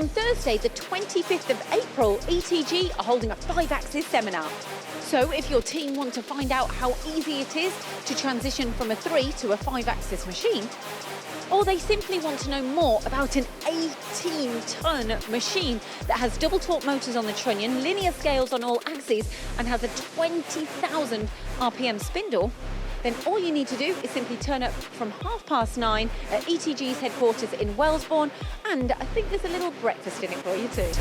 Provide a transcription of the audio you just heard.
On Thursday, the 25th of April, ETG are holding a 5-axis seminar. So if your team want to find out how easy it is to transition from a 3 to a 5-axis machine, or they simply want to know more about an 18-ton machine that has double torque motors on the trunnion, linear scales on all axes, and has a 20,000 RPM spindle, then all you need to do is simply turn up from 9:30 at ETG's headquarters in Wellesbourne, and I think there's a little breakfast in it for you too.